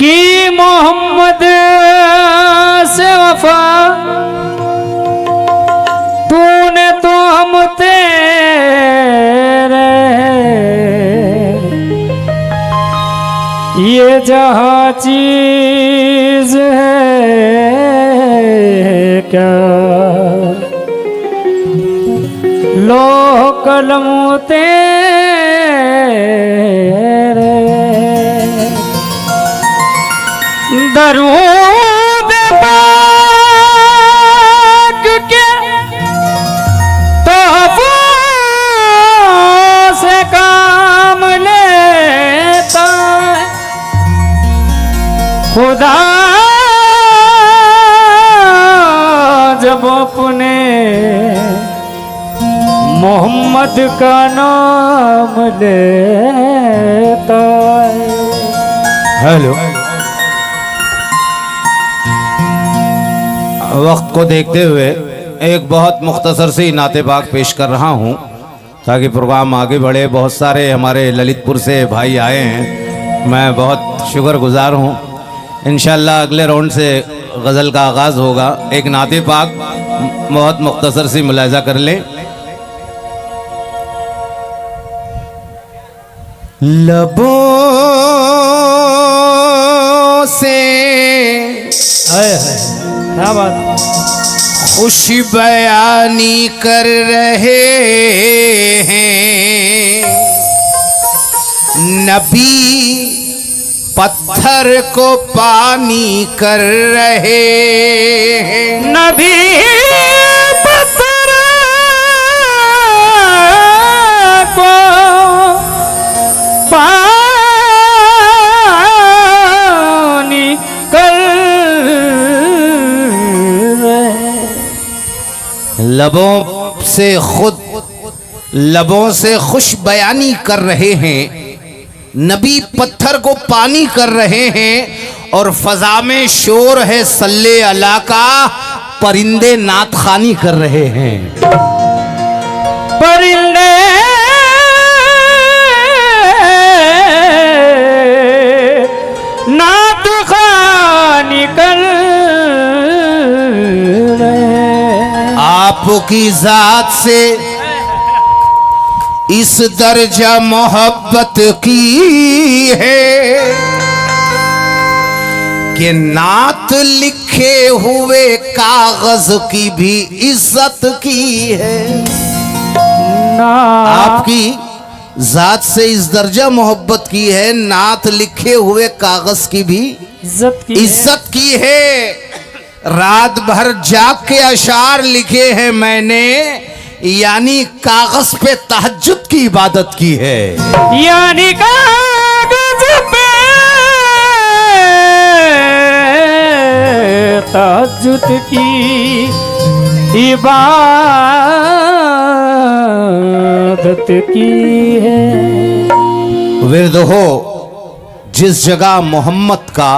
कि मोहम्मद से वफा तूने तो हम तेरे ये जहाँ चीज है क्या लो कलम तेरे दरूद पाक के तोहफों से काम लेता खुदा जब अपने मोहम्मद का नाम लेता हेलो। वक्त को देखते हुए एक बहुत मुख्तसर सी नाते पाक पेश कर रहा हूँ ताकि प्रोग्राम आगे बढ़े। बहुत सारे हमारे ललितपुर से भाई आए हैं, मैं बहुत शुक्रगुजार हूँ। इंशाल्लाह अगले राउंड से गज़ल का आगाज़ होगा। एक नाते पाक बहुत मुख्तसर सी मुलाहिज़ा कर लें। लबों से क्या बात खुश बयानी कर रहे हैं, नबी पत्थर को पानी कर रहे हैं। नबी पत्थर को पानी कर लबों से खुश बयानी कर रहे हैं, नबी पत्थर को पानी कर रहे हैं और फजा में शोर है सल्ले अला का, परिंदे नात खानी कर रहे हैं। परिंदे नात खानी कर आपकी जात से इस दर्जा मोहब्बत की है कि नात लिखे हुए कागज की भी इज्जत की है। आपकी जात से इस दर्जा मोहब्बत की है, नात लिखे हुए कागज की भी इज्जत की है। रात भर जाग के अशार लिखे हैं मैंने, यानी कागज पे तहज्जुद की इबादत की है। यानी कागज पे तहज्जुद की इबादत की है। विर्द हो जिस जगह मोहम्मद का,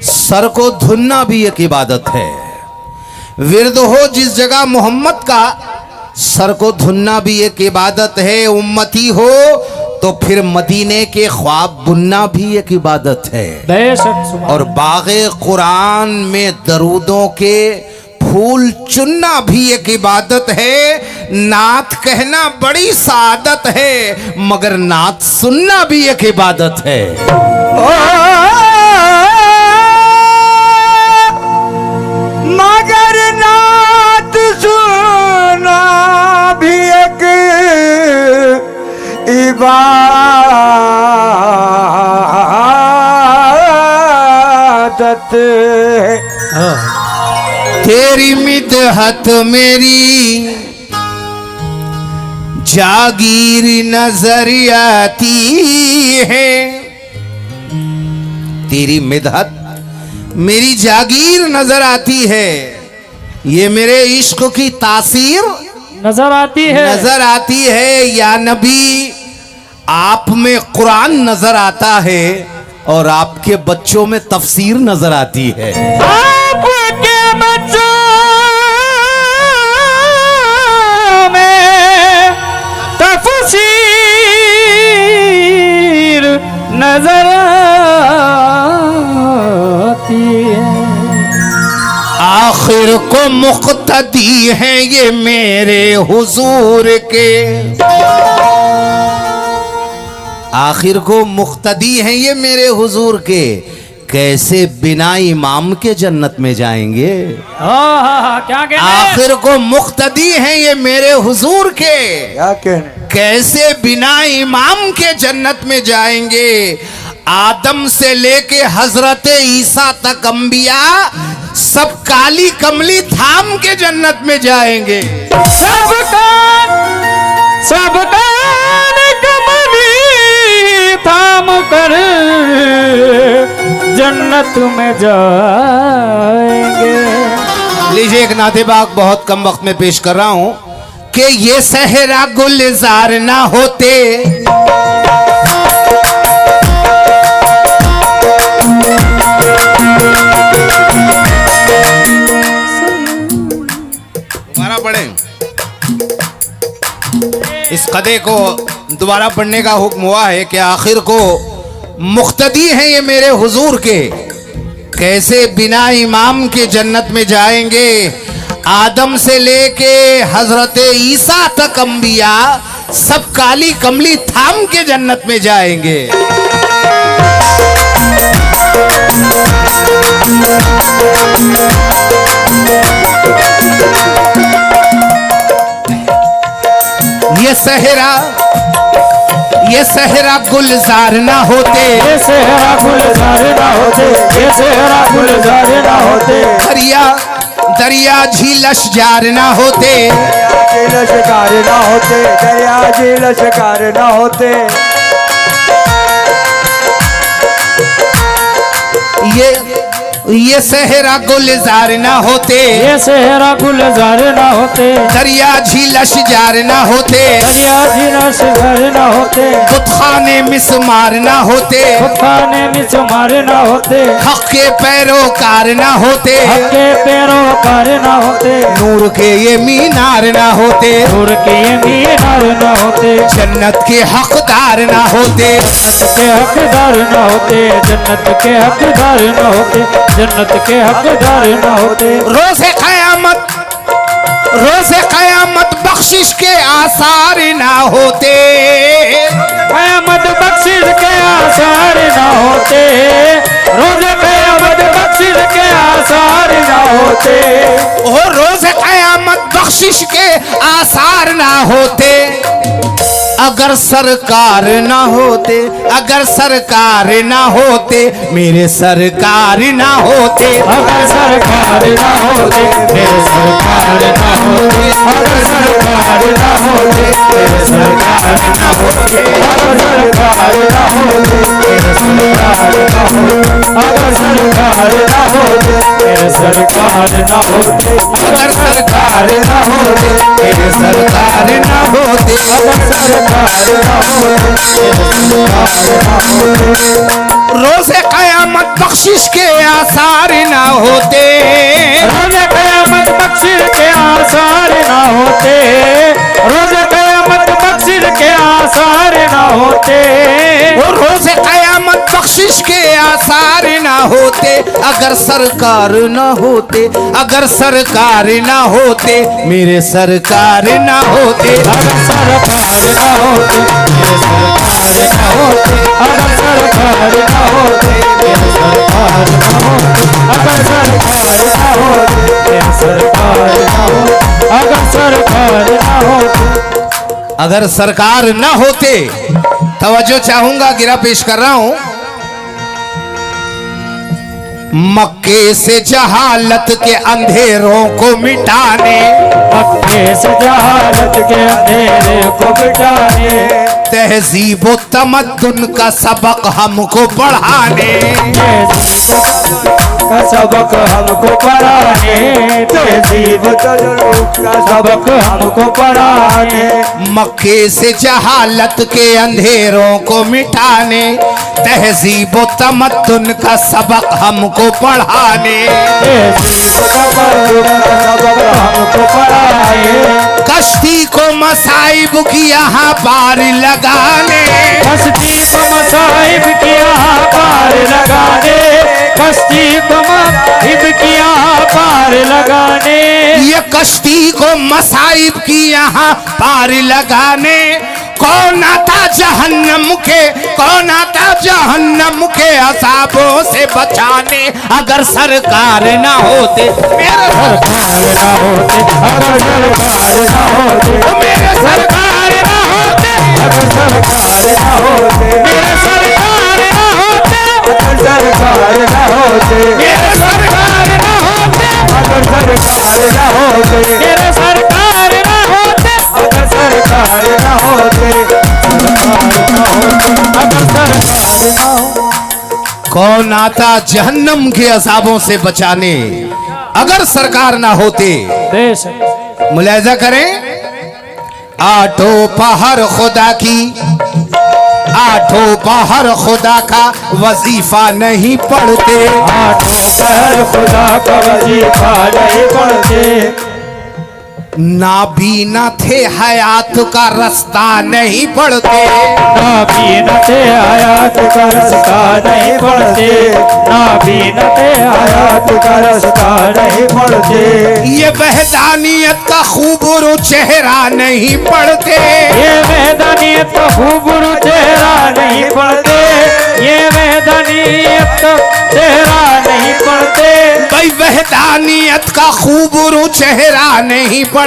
सर को धुनना भी एक इबादत है। विर्द हो जिस जगह मोहम्मद का, सर को धुनना भी एक इबादत है। उम्मती हो तो फिर मदीने के ख्वाब बुनना भी एक इबादत है। और बाग़े कुरान में दरूदों के फूल चुनना भी एक इबादत है। नात कहना बड़ी सादत है, मगर नात सुनना भी एक इबादत है। मगर नात सुनना भी एक इबादत है। तेरी मिदहत मेरी जागीर नजर आती है, तेरी मिदहत मेरी जागीर नजर आती है। ये मेरे इश्क की तासीर नजर आती है। या नबी आप में कुरान नजर आता है और आपके बच्चों में तफसीर नजर आती है। आपके बच्चों में तफसीर नजर आखिर को मुक्तदी हैं ये मेरे हुजूर के, आखिर को मुक्तदी हैं ये मेरे हुजूर के, कैसे बिना इमाम के जन्नत में जाएंगे। क्या कहने? आखिर को मुक्तदी हैं ये मेरे हुजूर के, क्या कहने? कैसे बिना इमाम के जन्नत में जाएंगे। आदम से लेके हजरत ईसा तक अंबिया सब काली कमली थाम के जन्नत में जाएंगे। सबका कमली थाम कर जन्नत में जाएंगे। लीजिए एक नाते बाग बहुत कम वक्त में पेश कर रहा हूं कि ये सहरा गुलजार ना होते, दोबारा पढ़ें इस कदे को, दोबारा पढ़ने का हुक्म हुआ है कि आखिर को मुक्तदी हैं ये मेरे हुजूर के, कैसे बिना इमाम के जन्नत में जाएंगे। आदम से लेके हजरत ईसा तक अंबिया सब काली कमली थाम के जन्नत में जाएंगे। ये सहरा गुलजार ना होते, ये सहरा गुलजार ना होते, ये सहरा गुलजार ना होते, दरिया झीलश जार ना होते, झील शिकार ना होते, दरिया झील शिकार ना होते। ये सहरा गुलजार ना होते, ये सहरा गुलजार ना होते, दरिया झीलश जार ना होते, दरिया झील शिकार ना होते, बुतखाने मिसमार ना होते, खाने में चुमार ना होते, हक के पैरोकार ना होते, हक के पैरोकार ना होते, नूर के ये मीनार ना होते, नूर के ये मीनार ना होते, जन्नत के हकदार ना होते, जन्नत के हकदार ना होते, जन्नत के हकदार ना होते, जन्नत के हकदार ना होते। रोज़े क़यामत बख्शिश के आसार ना होते, क़यामत बख्शिश के आसार ना होते, रोज़े क़यामत बख्शिश के आसार ना होते, और रोज़े क़यामत बख्शिश के आसार ना होते। अगर सरकार ना होते, अगर सरकार ना होते, मेरे सरकार ना होते, अगर सरकार ना होते, मेरे सरकार ना होते, अगर सरकार ना होते, मेरे सरकार ना होते, अगर सरकार ना होते, मेरे सरकार ना होते, अगर सरकार ना होते, मेरे सरकार ना होते, अगर सरकार ना होते, मेरे सरकार ना होते, अगर सरकार ना होते, मेरे सरकार ना होते। रोज़े क़यामत बख्शिश के आसार ना होते, रोज़े क़यामत बख्शिश के आसार ना होते, रोज़े क़यामत बख्शिश के आसार ना होते, रोज़े क़यामत बख्शिश के आसार ना होते। अगर सरकार ना होते, अगर सरकार ना होते, मेरे सरकार ना होते, अगर सरकार ना होते, मेरे सरकार ना होते, अगर सरकार ना होते, मेरे सरकार ना होते, अगर सरकार ना होते, मेरे सरकार ना होते, अगर सरकार ना होते। अगर सरकार ना होते, तवज्जो चाहूंगा, गिरा पेश कर रहा हूं। मक्के से जहालत के अंधेरों को मिटाने, मक्के से जहालत के अंधेरे को मिटाने, तहजीब व तमद्दुन का सबक हमको पढ़ाने, का सबक हमको पढ़ाने, तहजीब का सबक हमको पढ़ाने, मक्के से जहालत के अंधेरों को मिटाने, तहजीब व तमद्दुन का सबक हमको पढ़ाने, सबक हमको पढ़ाने, कश्ती को मसाइब की यहाँ पार लगाने, कश्ती को मसाइब की यहाँ पार लगाने, कश्ती को मसाइब की यहाँ पार लगाने, कश्ती को मसाइब की यहाँ पार लगाने। कौन आता जहन्नम के असाबों से बचाने। अगर सरकार ना होते, मेरे सरकार ना होते, अगर सरकार ना होते, मेरे सरकार ना होते, अगर सरकार ना होते, मेरे सरकार ना होते, अगर सरकार ना होते, मेरे सरकार ना होते, अगर सरकार ना होते, मेरे सरकार ना होते, अगर सरकार ना होते, अगर सरकार ना हो। कौन आता जहन्नम के अजाबों से बचाने अगर सरकार ना होते। मुलाहिजा करें, आठों पहर खुदा की, आठों पहर खुदा का वजीफा नहीं पढ़ते। आठों पहर खुदा का वजीफा नहीं पढ़ते। नाबीना थे हयात का रास्ता नहीं पढ़ते। नाबीना थे हयात का रास्ता नहीं पढ़ते। नाबीना थे हयात का रास्ता नहीं पढ़ते। ये वहदानियत का खूबरू चेहरा नहीं पढ़ते। ये वहदानियत का खूबरू चेहरा नहीं पढ़ते। ये वहदानियत का चेहरा नहीं पढ़ते। भाई वहदानियत का खूबरू चेहरा नहीं पढ़ते।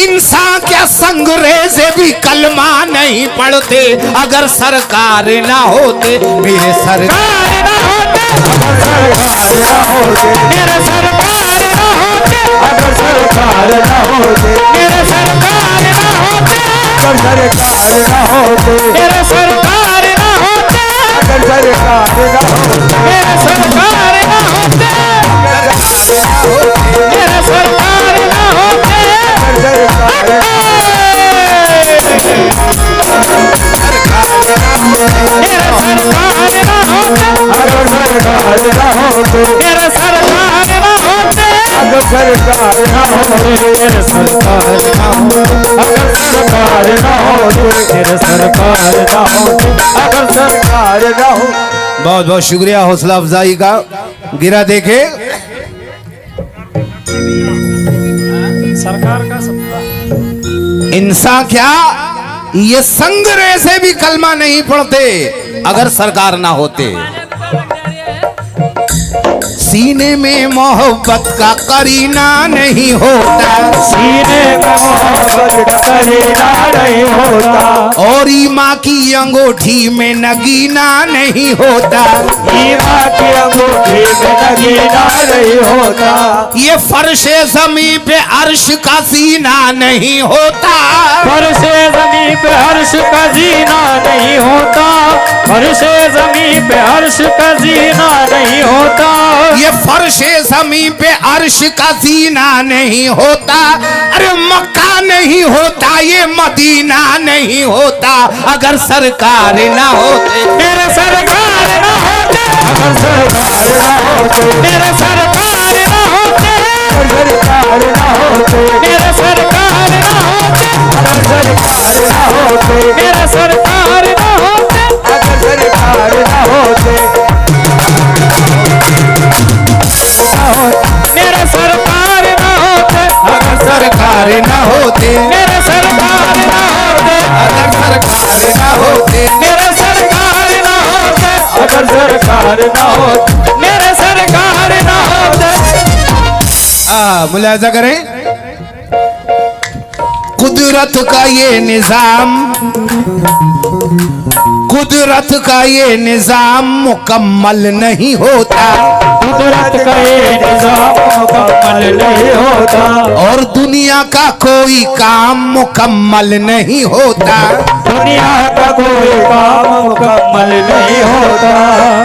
इंसान क्या संगरेज़े भी कलमा नहीं पढ़ते। अगर सरकार ना होते, मेरे सरकार ना होते, अगर सरकार ना होते, मेरे सरकार ना होते, अगर सरकार ना होते, मेरे सरकार ना होते, अगर सरकार ना होते, मेरे सरकार ना होते, अगर सरकार ना होते, मेरे सरकार ना होते, मेरे सरकार ना होते, मेरे सरकार ना होते, अगर सरकार ना होते, मेरे सरकार ना होते, अगर सरकार ना होते, मेरे सरकार ना होते, अगर सरकार ना होते, मेरे सरकार ना होते। अगर सरकार ना हो। बहुत बहुत शुक्रिया हौसला अफजाई का। गिरा देखे सरकार का सत्ता। इंसान क्या ये संगरेज़े भी कलमा नहीं पढ़ते अगर सरकार ना होते। सीने में मोहब्बत का करीना नहीं होता। सीने में मोहब्बत का करीना नहीं होता। और ईमा की अंगूठी में नगीना नहीं होता। ईमा की अंगूठी में नगीना नहीं होता। ये फर्शे ज़मीं पे अर्श का सीना नहीं होता। फर्शे ज़मीं पे अर्श का जीना नहीं होता। फर्शे ज़मीं पे अर्श का जीना नहीं होता। ये फर्शे ज़मीं पे अर्श का जीना नहीं होता। अरे मक्का नहीं होता, ये मदीना नहीं होता। अगर सरकार ना होते, मेरे सरकार ना होते, अगर सरकार ना होते, मेरे सरकार ना होते, अगर सरकार ना होते, मेरे सरकार ना होते, अगर सरकार ना होते, मेरे सरकार ना होते, अगर सरकार ना होते, मेरे सरकार ना होते, अगर सरकार ना होते, मेरे सरकार ना होते, अगर सरकार ना होते, मेरे सरकार ना होते, अगर सरकार ना होते, मेरे सरकार ना होते। मुलाहिजा करें, कुदरत का ये निजाम, कुदरत का ये निजाम मुकम्मल नहीं होता। कुदरत का ये निजाम मुकम्मल नहीं होता। और दुनिया का कोई काम मुकम्मल नहीं होता। दुनिया का कोई काम मुकम्मल नहीं होता।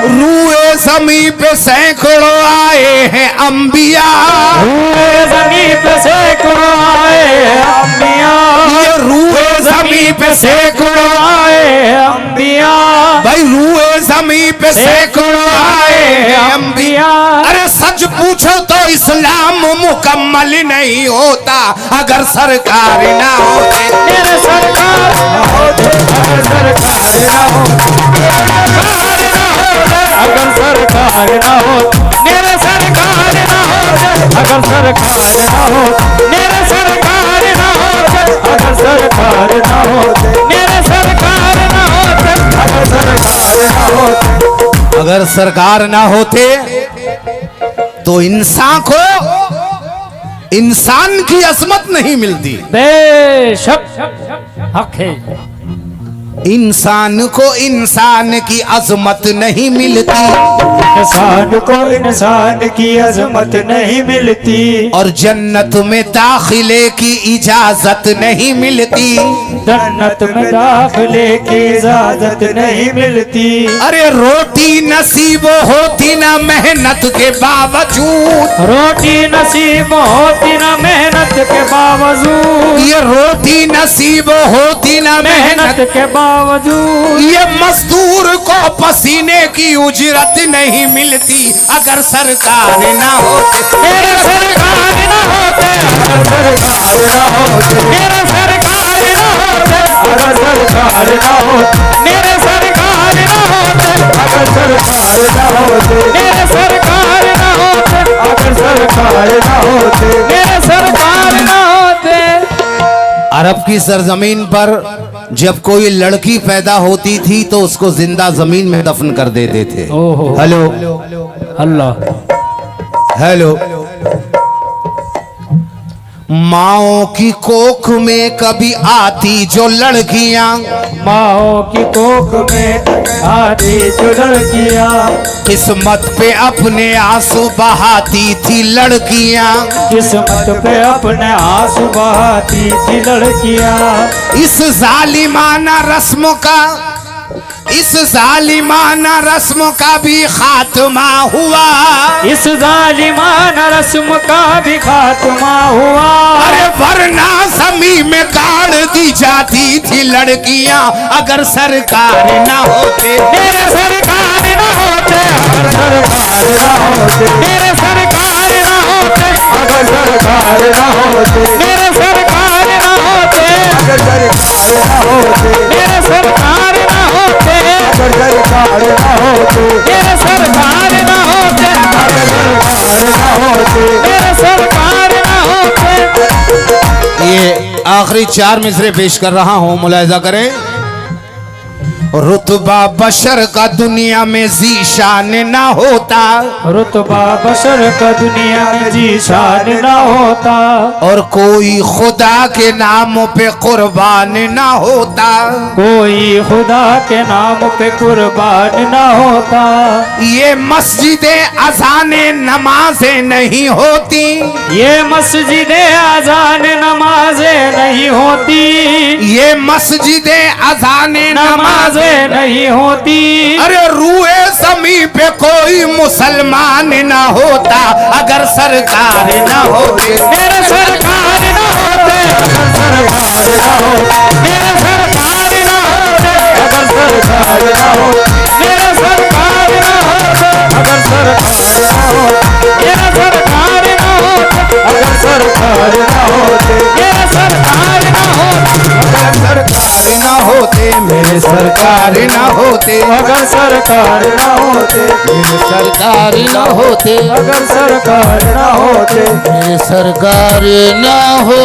रूए ज़मीं पे सैकड़ों आए हैं अंबिया। रूए ज़मीं पे सैकड़ों आए हैं अंबिया। ये रूए ज़मीं पे सैकड़ों आए हैं अंबिया। भाई रूए ज़मीं पे सैकड़ों आए हैं अंबिया। अरे सच पूछो तो इस्लाम मुकम्मल नहीं होता अगर सरकार ना होते, मेरे सरकार ना होते, अगर सरकार ना होते, अगर सरकार ना होते, मेरे सरकार ना होते, अगर सरकार ना होते, अगर सरकार ना होते तो इंसान को इंसान की अजमत नहीं मिलती। बेशक हक है। इंसान को इंसान की अजमत नहीं मिलती, इंसान को इंसान की अजमत नहीं मिलती, और जन्नत में दाखिले की इजाजत नहीं मिलती। जन्नत में दाखिले की इजाजत नहीं मिलती। अरे रोटी नसीब होती ना मेहनत के बावजूद, रोटी नसीब होती ना मेहनत के बावजूद, ये रोटी नसीब होती ना मेहनत के बावजूद, ये मजदूर को पसीने की उजरत नहीं मिलती। अगर सरकार ना होते, मेरे सरकार ना होते, अगर सरकार ना होते, मेरे सरकार ना होते, अगर सरकार ना होते, मेरे सरकार ना होते, अगर सरकार ना होते, मेरे सरकार ना होते, अगर सरकार ना होते, मेरे सरकार ना होते। अरब की सरजमीन पर जब कोई लड़की पैदा होती थी तो उसको जिंदा जमीन में दफन कर देते थे। ओहो। हेलो अल्लाह। हेलो, माओ की कोख में कभी आती जो लड़कियां, माओ की कोख में आती जो लड़कियां, किस्मत पे अपने आंसू बहाती थी लड़कियां, किस्मत पे अपने आंसू बहाती थी लड़कियां। इस जालिमाना रस्म का, इस जालिमाना रस्म का भी खात्मा हुआ, इस जालिमाना रस्म का भी खात्मा हुआ। अरे वरना ज़मीं में गाड़ दी जाती थी लड़कियां अगर सरकार ना होते। मेरे सरकार ना होते, अगर सरकार ना होते, मेरे सरकार ना होते, अगर सरकार ना होते, मेरे सरकार ना होते, अगर सरकार ना होते, मेरे सरकार ना होते, अगर सरकार ना होते, मेरे सरकार ना होते, अगर सरकार ना होते, मेरे सरकार ना होते। ये आखिरी 4 मिसरे पेश कर रहा हूं, मुलाहिजा करें। रुतबा बशर का दुनिया में जीशान ना होता, रुतबा बशर का दुनिया में जीशान ना होता, और कोई खुदा के नाम पे कुर्बान ना होता, कोई खुदा के नाम पे कुर्बान ना होता। ये मस्जिदे अजाने नमाजें नहीं होती, ये मस्जिदे अजान नमाजें नहीं होती, ये मस्जिदे अजाने नमाज नहीं होती। अरे रूए ज़मीं पे कोई मुसलमान ना होता अगर सरकार ना होते। मेरे सरकार ना होते, अगर सरकार ना होते, मेरे सरकार ना होते, अगर सरकार ना होते, मेरे सरकार ना होते, अगर सरकार ना होते, मेरे सरकार ना होते, अगर सरकार ना होते, मेरे सरकार ना होते, अगर सरकार ना होते, मेरे सरकार ना होते, अगर सरकार ना होते, मेरे सरकार ना होते, अगर सरकार ना होते, मेरे सरकार ना हो।